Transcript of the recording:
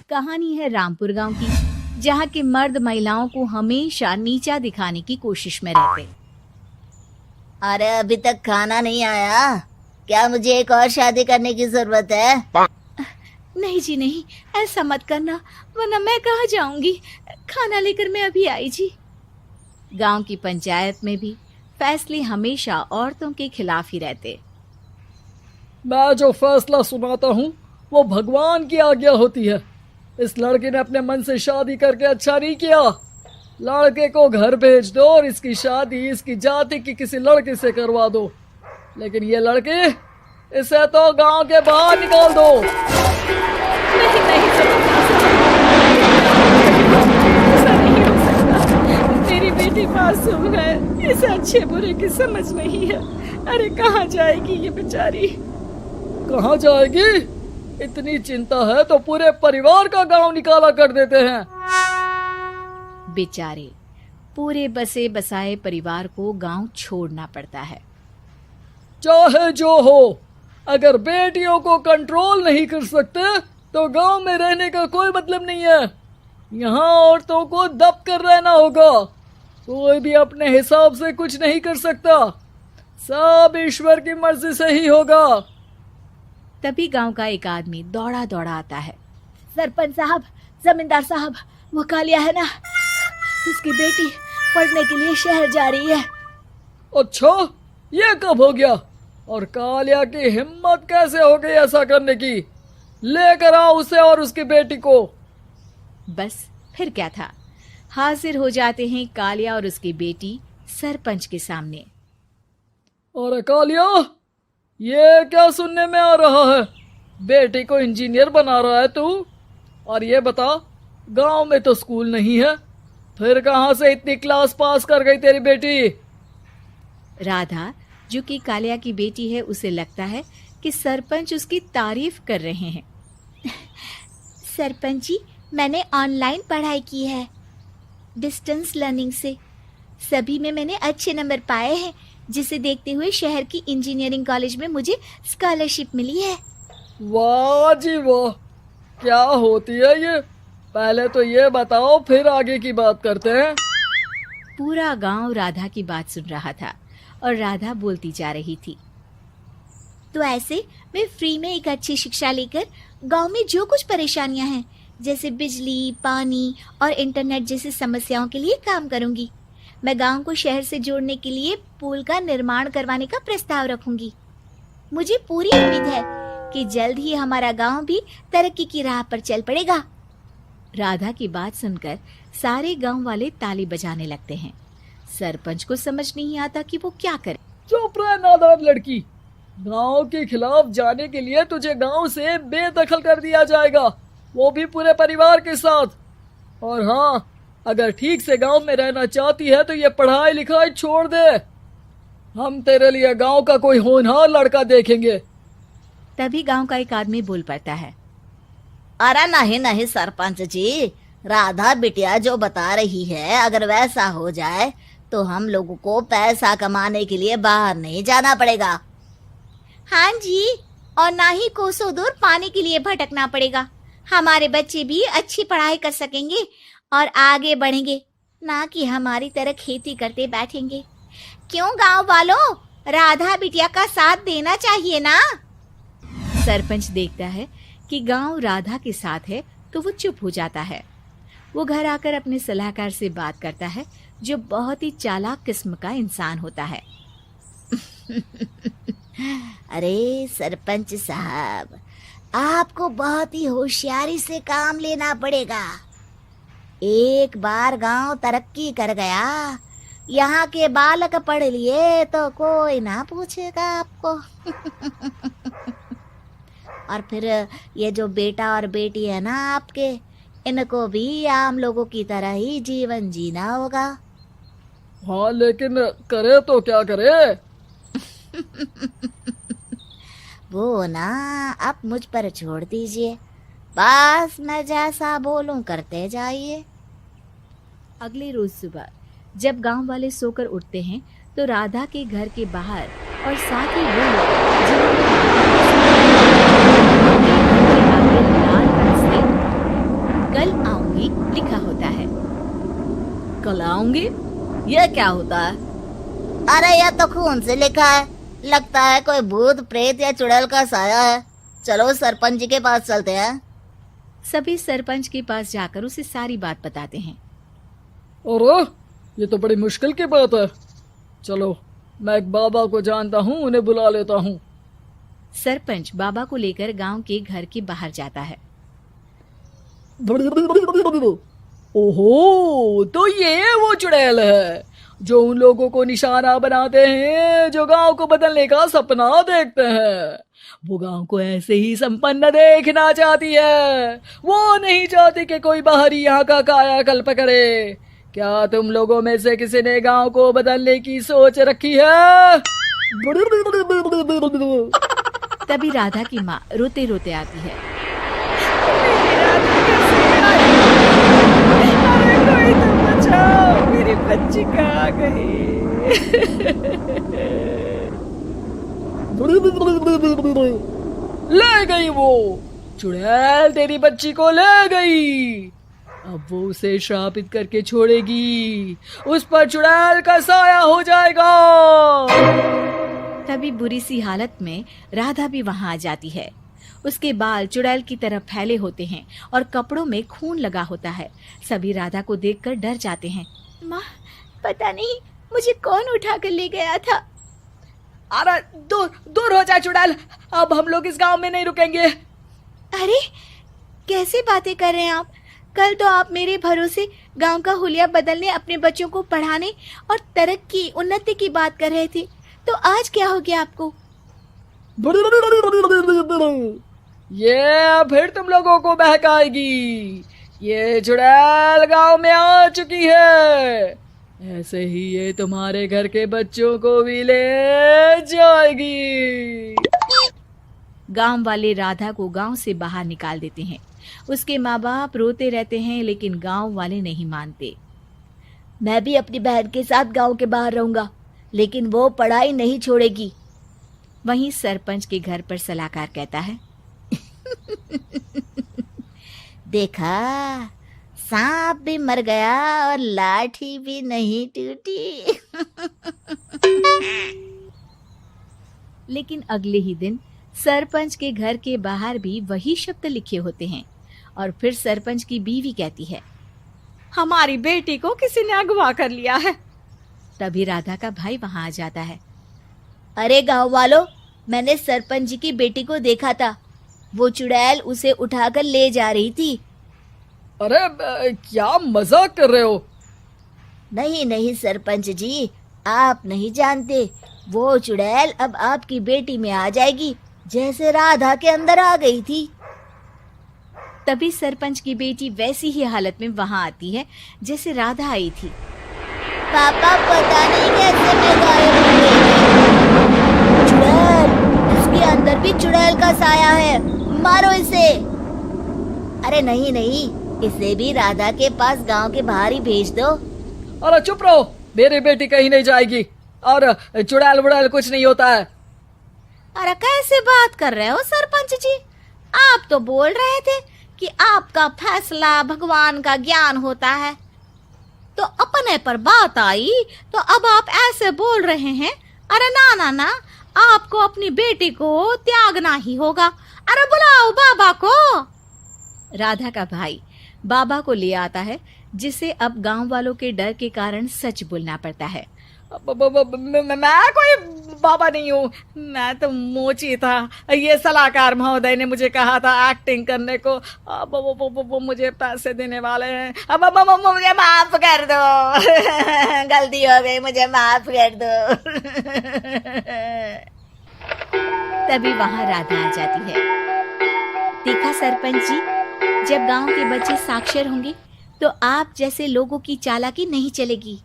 कहानी है रामपुर गांव की, जहां के मर्द महिलाओं को हमेशा नीचा दिखाने की कोशिश में रहते। अरे अभी तक खाना नहीं आया, क्या मुझे एक और शादी करने की जरूरत है? नहीं जी नहीं, ऐसा मत करना, वरना मैं कहाँ जाऊंगी। खाना लेकर मैं अभी आई जी। गांव की पंचायत में भी फैसले हमेशा औरतों के खिलाफ ही रहते। मैं जो फैसला सुनाता हूँ वो भगवान की आज्ञा होती है। इस लड़के ने अपने मन से शादी करके अच्छा नहीं किया। लड़के को घर भेज दो और इसकी शादी इसकी जाति की किसी लड़के से करवा दो, लेकिन ये लड़की, इसे तो गांव के बाहर निकाल दो। नहीं नहीं, मेरी बेटी मासूम है, इसे अच्छे बुरे की समझ नहीं है। अरे कहाँ जाएगी ये बेचारी? कहाँ जाएगी? इतनी चिंता है तो पूरे परिवार का गांव निकाला कर देते हैं। बेचारे पूरे बसे बसाए परिवार को गांव छोड़ना पड़ता है। चाहे जो हो, अगर बेटियों को कंट्रोल नहीं कर सकते तो गांव में रहने का कोई मतलब नहीं है। यहाँ औरतों को दब कर रहना होगा। कोई भी अपने हिसाब से कुछ नहीं कर सकता, सब ईश्वर की मर्जी से ही होगा। तभी गांव का एक आदमी दौड़ा दौड़ा आता है। सरपंच साहब, जमींदार साहब, वो कालिया है ना, उसकी बेटी पढ़ने के लिए शहर जा रही है। अच्छा, ये कब हो गया? और कालिया की हिम्मत कैसे हो गई ऐसा करने की? लेकर आओ उसे और उसकी बेटी को। बस फिर क्या था, हाजिर हो जाते हैं कालिया और उसकी बेटी सरपंच के सामने। अरे कालिया, ये क्या सुनने में आ रहा है? बेटी को इंजीनियर बना रहा है तू? और ये बता, गांव में तो स्कूल नहीं है, फिर कहां से इतनी क्लास पास कर गई तेरी बेटी? राधा, जो कि कालिया की बेटी है, उसे लगता है कि सरपंच उसकी तारीफ कर रहे हैं। सरपंच जी, मैंने ऑनलाइन पढ़ाई की है, डिस्टेंस लर्निंग से। सभी में मैंने अच्छे नंबर पाए हैं, जिसे देखते हुए शहर की इंजीनियरिंग कॉलेज में मुझे स्कॉलरशिप मिली है। वाह जी वाह, क्या होती है ये? पहले तो ये बताओ, फिर आगे की बात करते हैं। पूरा गांव राधा की बात सुन रहा था और राधा बोलती जा रही थी। तो ऐसे मैं फ्री में एक अच्छी शिक्षा लेकर गांव में जो कुछ परेशानियां हैं, जैसे बिजली, पानी और इंटरनेट जैसी समस्याओं के लिए काम करूंगी। मैं गांव को शहर से जोड़ने के लिए पुल का निर्माण करवाने का प्रस्ताव रखूंगी। मुझे पूरी उम्मीद है कि जल्द ही हमारा गांव भी तरक्की की राह पर चल पड़ेगा। राधा की बात सुनकर सारे गांव वाले ताली बजाने लगते हैं। सरपंच को समझ नहीं आता कि वो क्या करे। चुप रह नादान लड़की, गांव के खिलाफ जाने के लिए तुझे गांव से बेदखल कर दिया जाएगा, वो भी पूरे परिवार के साथ। और हाँ, अगर ठीक से गांव में रहना चाहती है तो ये पढ़ाई लिखाई छोड़ दे। हम तेरे लिए गांव का कोई होनहार लड़का देखेंगे। तभी गांव का एक आदमी बोल पड़ता है। अरे नहीं नहीं सरपंच जी, राधा बिटिया जो बता रही है, अगर वैसा हो जाए तो हम लोगों को पैसा कमाने के लिए बाहर नहीं जाना पड़ेगा। हाँ जी, और ना ही कोसों दूर पानी के लिए भटकना पड़ेगा। हमारे बच्चे भी अच्छी पढ़ाई कर सकेंगे और आगे बढ़ेंगे, ना कि हमारी तरह खेती करते बैठेंगे। क्यों गांव वालों, राधा बिटिया का साथ देना चाहिए ना। सरपंच देखता है कि गांव राधा के साथ है तो वो चुप हो जाता है। वो घर आकर अपने सलाहकार से बात करता है, जो बहुत ही चालाक किस्म का इंसान होता है। अरे सरपंच साहब, आपको बहुत ही होशियारी से काम लेना पड़ेगा। एक बार गांव तरक्की कर गया, यहाँ के बालक पढ़ लिए तो कोई ना पूछेगा आपको। और फिर ये जो बेटा और बेटी है ना आपके, इनको भी आम लोगों की तरह ही जीवन जीना होगा। हाँ, लेकिन करे तो क्या करे? वो ना आप मुझ पर छोड़ दीजिए, बस मैं जैसा बोलूं करते जाइए। अगले रोज सुबह जब गांव वाले सोकर उठते हैं तो राधा के घर के बाहर और साथ ही वो लोग जिन्होंने यह क्या होता है? अरे यह तो खून से लिखा है, लगता है कोई भूत प्रेत या चुड़ैल का साया है। चलो सरपंच जी के पास चलते हैं। सभी सरपंच के पास जाकर उसे सारी बात बताते हैं। अरे ये तो बड़ी मुश्किल की बात है। चलो मैं एक बाबा को जानता हूँ, उन्हें बुला लेता हूँ। सरपंच बाबा को लेकर गांव के घर के बाहर जाता है। ओहो, तो ये वो चुड़ैल है जो उन लोगों को निशाना बनाते हैं जो गांव को बदलने का सपना देखते हैं। वो गांव को ऐसे ही संपन्न देखना चाहती है। वो नहीं चाहती कि कोई बाहरी यहाँ का कायाकल्प करे। क्या तुम लोगों में से किसी ने गांव को बदलने की सोच रखी है? तभी राधा की माँ रोते रोते आती है। कोई तो बचाओ, मेरी बच्ची कहाँ गई? ले गई वो चुड़ैल, तेरी बच्ची को ले गई। अब वो उसे श्रापित करके छोड़ेगी, उस पर चुड़ैल का साया हो जाएगा। तभी बुरी सी हालत में राधा भी वहां आ जाती है। उसके बाल चुड़ैल की तरह फैले होते हैं और कपड़ों में खून लगा होता है। सभी राधा को देखकर डर जाते हैं। माँ, पता नहीं मुझे कौन उठा कर ले गया था। अरे दूर दूर हो जा चुड़ैल, अब हम लोग इस गांव में नहीं रुकेंगे। अरे कैसे बातें कर रहे हैं आप? कल तो आप मेरे भरोसे गांव का हुलिया बदलने, अपने बच्चों को पढ़ाने और तरक्की उन्नति की बात कर रहे थे, तो आज क्या हो गया आपको? ये फिर तुम लोगों को बहकाएगी। ये चुड़ैल गांव में आ चुकी है, ऐसे ही ये तुम्हारे घर के बच्चों को भी ले जाएगी। गांव वाले राधा को गांव से बाहर निकाल देते हैं। उसके माँ बाप रोते रहते हैं, लेकिन गांव वाले नहीं मानते। मैं भी अपनी बहन के साथ गांव के बाहर रहूंगा, लेकिन वो पढ़ाई नहीं छोड़ेगी। वहीं सरपंच के घर पर सलाहकार कहता है। देखा, सांप भी मर गया और लाठी भी नहीं टूटी। लेकिन अगले ही दिन सरपंच के घर के बाहर भी वही शब्द लिखे होते हैं। और फिर सरपंच की बीवी कहती है, हमारी बेटी को किसी ने अगवा कर लिया है। तभी राधा का भाई वहां आ जाता है। अरे गांव वालों, मैंने सरपंच जी की बेटी को देखा था। वो चुड़ैल उसे उठाकर ले जा रही थी। अरे क्या मजाक कर रहे हो? नहीं नहीं सरपंच जी, आप नहीं जानते। वो चुड़ैल अब आपकी बेटी में आ जाएगी, जैसे राधा के अंदर आ गई थी। तभी सरपंच की बेटी वैसी ही हालत में वहां आती है जैसे राधा आई थी। पापा, पता नहीं कैसे मैं गायब हो गई। चुड़ैल, इसके अंदर भी चुड़ैल का साया है, मारो इसे। अरे नहीं नहीं, इसे भी राधा के पास गांव के बाहर ही भेज दो। अरे चुप रहो, मेरी बेटी कहीं नहीं जाएगी और चुड़ैल वुड़ैल कुछ नहीं होता है। अरे कैसे बात कर रहे हो सरपंच जी? आप तो बोल रहे थे कि आपका फैसला भगवान का ज्ञान होता है, तो अपने पर बात आई तो अब आप ऐसे बोल रहे हैं। अरे ना ना ना, आपको अपनी बेटी को त्यागना ही होगा। अरे बुलाओ बाबा को। राधा का भाई बाबा को ले आता है, जिसे अब गांव वालों के डर के कारण सच बोलना पड़ता है। मैं कोई बाबा नहीं हूँ, मैं तो मोची था। ये सलाहकार महोदय ने मुझे कहा था एक्टिंग करने को। अब वो मुझे पैसे देने वाले हैं। अब मुझे माफ कर दो। गलती हो गई, मुझे माफ कर दो। तभी वहां राधा आ जाती है। देखा सरपंच जी, जब गांव के बच्चे साक्षर होंगे तो आप जैसे लोगों की चालाकी नहीं चलेगी।